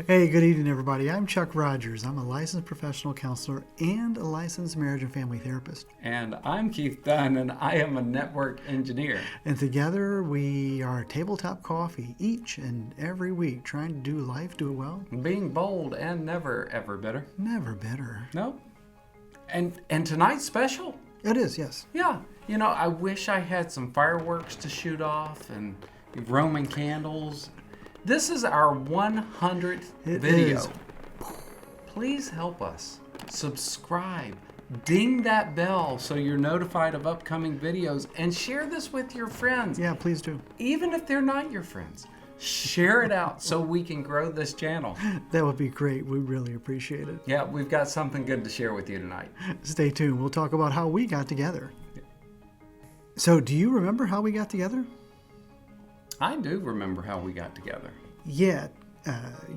Hey, good evening, everybody. I'm Chuck Rogers. I'm a licensed professional counselor and a licensed marriage and family therapist. And I'm Keith Dunn, and I am a network engineer. And together we are Tabletop Coffee each and every week, trying to do life, do it well. Being bold and never, ever bitter. Never bitter. Nope. And tonight's special. It is, yes. Yeah. You know, I wish I had some fireworks to shoot off and Roman candles. This is our 100th video. Is. Please help us. Subscribe. Ding that bell so you're notified of upcoming videos, and share this with your friends. Yeah, please do. Even if they're not your friends. Share it out so we can grow this channel. That would be great. We really appreciate it. Yeah, we've got something good to share with you tonight. Stay tuned. We'll talk about how we got together. So, do you remember how we got together? I do remember how we got together. Yeah.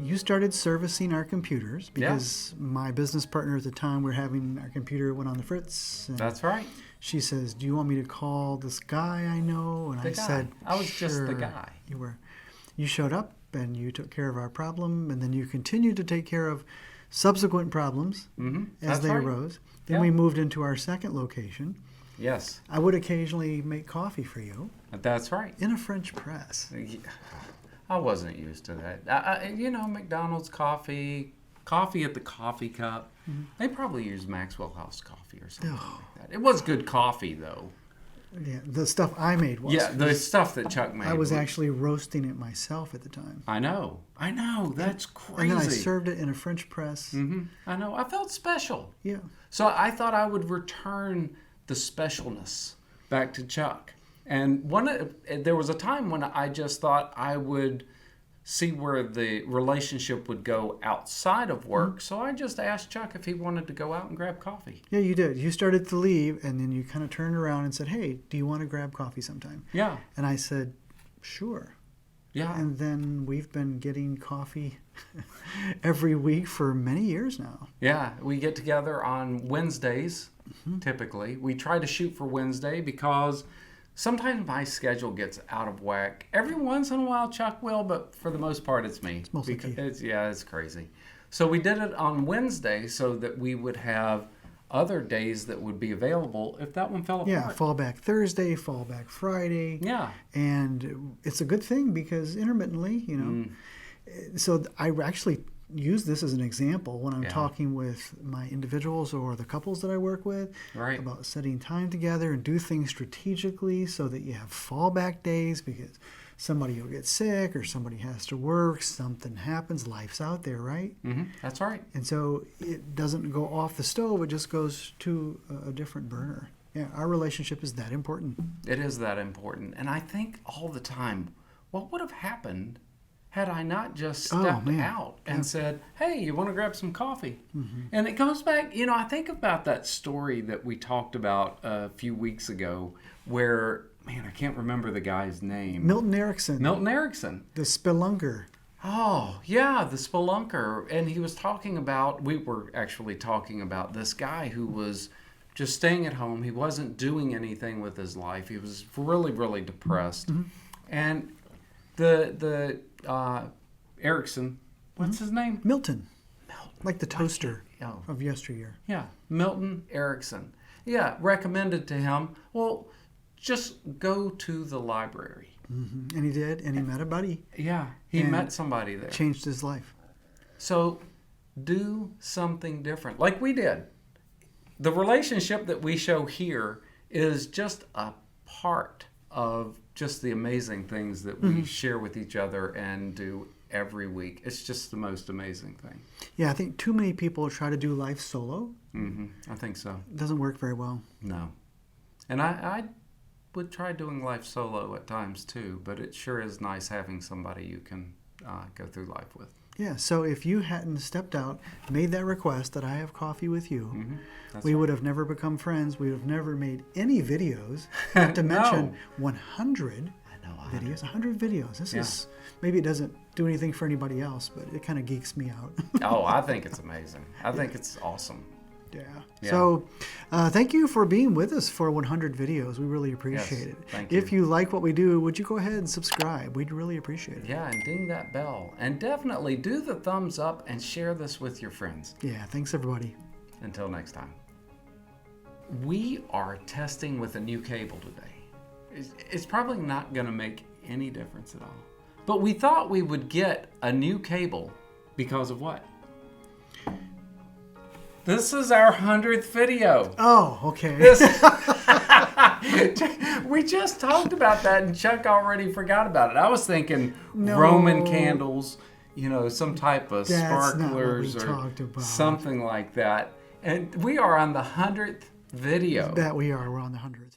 You started servicing our computers because my business partner at the time, we're having our computer went on the fritz. That's right. She says, "Do you want me to call this guy I know?" And I said, I was just the "Sure." guy. You showed up and you took care of our problem, and then you continued to take care of subsequent problems as they arose. Then we moved into our second location. Yes. I would occasionally make coffee for you. That's right. In a French press. I wasn't used to that. McDonald's coffee at the coffee cup. Mm-hmm. They probably use Maxwell House coffee or something like that. It was good coffee, though. Yeah, the stuff I made was. Yeah, the stuff that Chuck made. I was actually roasting it myself at the time. I know. That's crazy. And then I served it in a French press. Mm-hmm. I know. I felt special. Yeah. So I thought I would return the specialness back to Chuck. And there was a time when I just thought I would see where the relationship would go outside of work. Mm-hmm. So I just asked Chuck if he wanted to go out and grab coffee. Yeah, you did. You started to leave, and then you kind of turned around and said, "Hey, do you want to grab coffee sometime?" Yeah. And I said, "Sure." Yeah. And then we've been getting coffee every week for many years now. Yeah, we get together on Wednesdays, typically. We try to shoot for Wednesday because sometimes my schedule gets out of whack. Every once in a while, Chuck will, but for the most part, it's me. It's mostly Keith. It's crazy. So we did it on Wednesday so that we would have other days that would be available if that one fell apart. Yeah, fallback Thursday, fallback Friday. Yeah. And it's a good thing because intermittently, So I actually use this as an example when I'm talking with my individuals or the couples that I work with about setting time together and do things strategically so that you have fallback days because somebody will get sick or somebody has to work, something happens, life's out there, right? Mm-hmm. That's right. And so it doesn't go off the stove, it just goes to a different burner. Yeah, our relationship is that important. It is that important. And I think all the time, what would have happened had I not just stepped out and said, "Hey, you want to grab some coffee?" Mm-hmm. And it goes back, I think about that story that we talked about a few weeks ago where, I can't remember the guy's name. Milton Erickson. The spelunker. Oh, yeah, the spelunker. And we were actually talking about this guy who was just staying at home. He wasn't doing anything with his life. He was really, really depressed. Mm-hmm. And the Erickson, what's his name? Milton. Like the toaster of yesteryear. Yeah, Milton Erickson. Yeah, recommended to him, well, just go to the library. Mm-hmm. And he did, and he met a buddy. Yeah, he met somebody there. Changed his life. So do something different, like we did. The relationship that we show here is just a part of just the amazing things that we share with each other and do every week. It's just the most amazing thing. Yeah, I think too many people try to do life solo. Mm-hmm. I think so. It doesn't work very well. No. And I would try doing life solo at times too, but it sure is nice having somebody you can go through life with. Yeah, so if you hadn't stepped out, made that request that I have coffee with you, we would have never become friends. We would have never made any videos, not to mention 100 videos. 100 videos. This is, maybe it doesn't do anything for anybody else, but it kind of geeks me out. Oh, I think it's amazing. I think it's awesome. Yeah. So thank you for being with us for 100 videos. We really appreciate it. Thank you. If you like what we do, would you go ahead and subscribe? We'd really appreciate it. Yeah, and ding that bell. And definitely do the thumbs up and share this with your friends. Yeah, thanks everybody. Until next time. We are testing with a new cable today. It's probably not going to make any difference at all. But we thought we would get a new cable because of what? This is our 100th video. Oh, okay. We just talked about that and Chuck already forgot about it. I was thinking Roman candles, some type of sparklers or something like that. And we are on the 100th video. That we are. We're on the 100th.